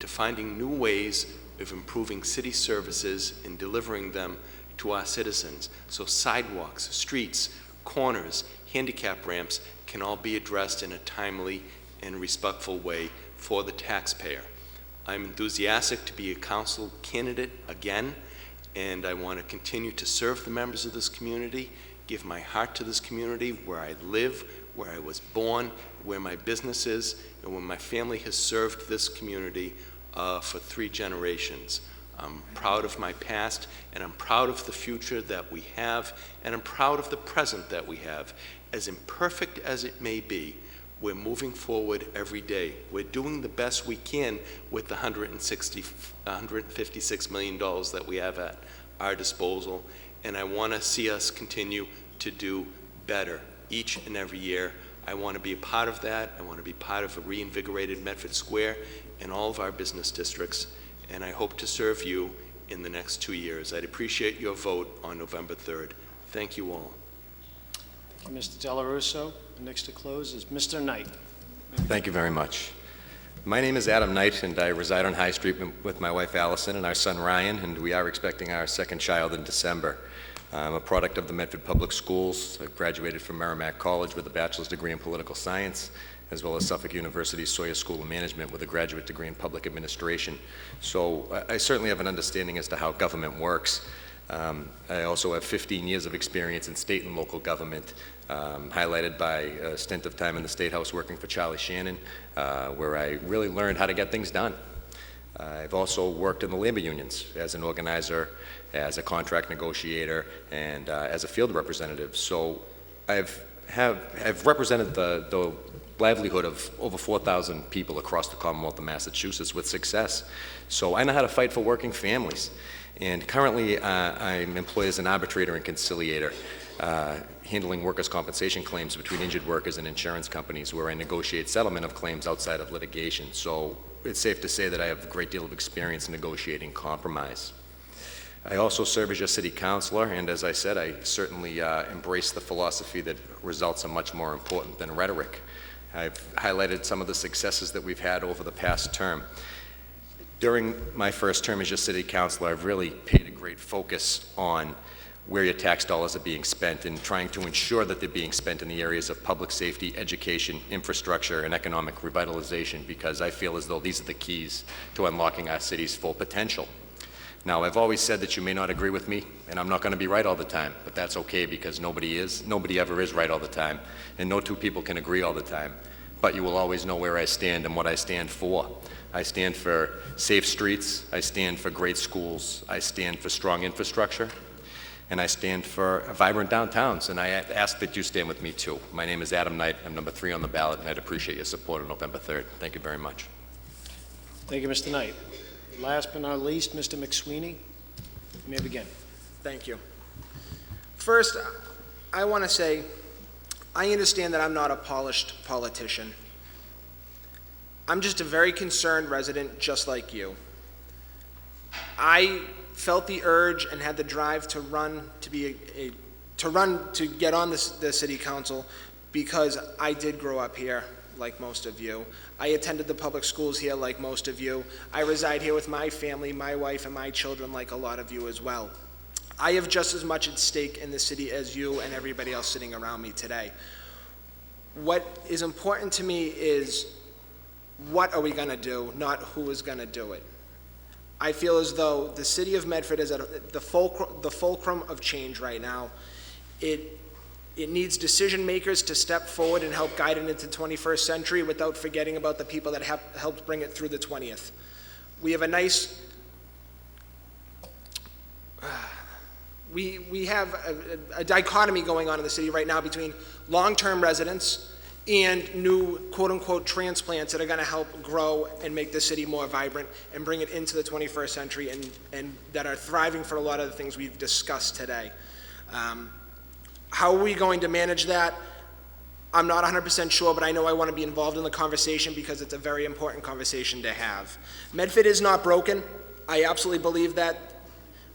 to finding new ways of improving city services and delivering them to our citizens. So sidewalks, streets, corners, handicap ramps can all be addressed in a timely and respectful way for the taxpayer. I'm enthusiastic to be a council candidate again, and I want to continue to serve the members of this community, give my heart to this community where I live, where I was born, where my business is, and where my family has served this community for 3 generations. I'm proud of my past, and I'm proud of the future that we have, and I'm proud of the present that we have. As imperfect as it may be, we're moving forward every day. We're doing the best we can with the $156 million that we have at our disposal, and I want to see us continue to do better each and every year. I want to be a part of that. I want to be part of a reinvigorated Medford Square and all of our business districts, and I hope to serve you in the next 2 years. I'd appreciate your vote on November 3rd. Thank you all. Thank you, Mr. Delarusso. The next to close is Mr. Knight. Thank you very much. My name is Adam Knight, and I reside on High Street with my wife Allison and our son Ryan, and we are expecting our second child in December. I'm a product of the Medford Public Schools. I graduated from Merrimack College with a bachelor's degree in political science, as well as Suffolk University's Sawyer School of Management with a graduate degree in public administration. So I certainly have an understanding as to how government works. I also have 15 years of experience in state and local government, highlighted by a stint of time in the State House working for Charlie Shannon, where I really learned how to get things done. I've also worked in the labor unions as an organizer, as a contract negotiator, and as a field representative. So I've represented the livelihood of over 4,000 people across the Commonwealth of Massachusetts with success. So I know how to fight for working families. And currently, I'm employed as an arbitrator and conciliator, handling workers' compensation claims between injured workers and insurance companies, where I negotiate settlement of claims outside of litigation. So it's safe to say that I have a great deal of experience in negotiating compromise. I also serve as your city councilor, and as I said, I certainly embrace the philosophy that results are much more important than rhetoric. I've highlighted some of the successes that we've had over the past term. During my first term as your city councilor, I've really paid a great focus on where your tax dollars are being spent and trying to ensure that they're being spent in the areas of public safety, education, infrastructure, and economic revitalization, because I feel as though these are the keys to unlocking our city's full potential. Now, I've always said that you may not agree with me, and I'm not going to be right all the time, but that's okay, because nobody ever is right all the time, and no two people can agree all the time. But you will always know where I stand and what I stand for. I stand for safe streets, I stand for great schools, I stand for strong infrastructure, and I stand for vibrant downtowns, and I ask that you stand with me too. My name is Adam Knight. I'm number 3 on the ballot, and I'd appreciate your support on November 3rd. Thank you very much. Thank you, Mr. Knight. Last but not least, Mr. McSweeney. You may begin. Thank you. First, I want to say, I understand that I'm not a polished politician. I'm just a very concerned resident, just like you. I felt the urge and had the drive to run to get on the city council because I did grow up here, like most of you. I attended the public schools here, like most of you. I reside here with my family, my wife, and my children, like a lot of you as well. I have just as much at stake in the city as you and everybody else sitting around me today. What is important to me is, what are we going to do, not who is going to do it. I feel as though the city of Medford is at the fulcrum of change right now. It needs decision makers to step forward and help guide it into the 21st century without forgetting about the people that have helped bring it through the 20th. We have a nice, we have a dichotomy going on in the city right now between long-term residents and new quote-unquote transplants that are going to help grow and make the city more vibrant and bring it into the 21st century and that are thriving for a lot of the things we've discussed today. How are we going to manage that? I'm not 100% sure, but I know I want to be involved in the conversation because it's a very important conversation to have. Medford is not broken. I absolutely believe that.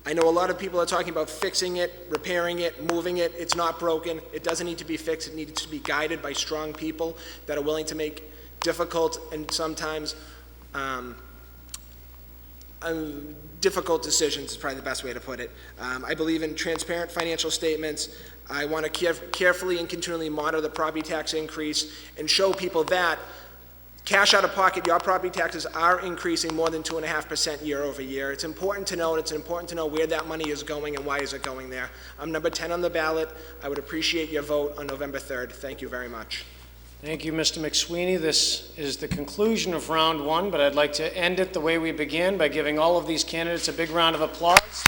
I know a lot of people are talking about fixing it, repairing it, moving it. It's not broken. It doesn't need to be fixed. It needs to be guided by strong people that are willing to make difficult and sometimes difficult decisions is probably the best way to put it. I believe in transparent financial statements. I want to carefully and continually monitor the property tax increase and show people that cash out of pocket, your property taxes are increasing more than 2.5% year over year. It's important to know, and it's important to know where that money is going and why is it going there. I'm number 10 on the ballot. I would appreciate your vote on November 3rd. Thank you very much. Thank you, Mr. McSweeney. This is the conclusion of round one, but I'd like to end it the way we began by giving all of these candidates a big round of applause.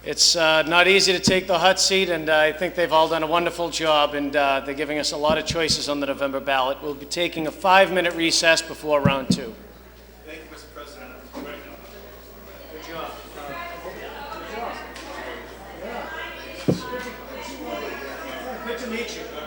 It's not easy to take the hot seat, and I think they've all done a wonderful job, and they're giving us a lot of choices on the November ballot. We'll be taking a 5-minute recess before round two. Thank you, Mr. President. Good job. Good to meet you.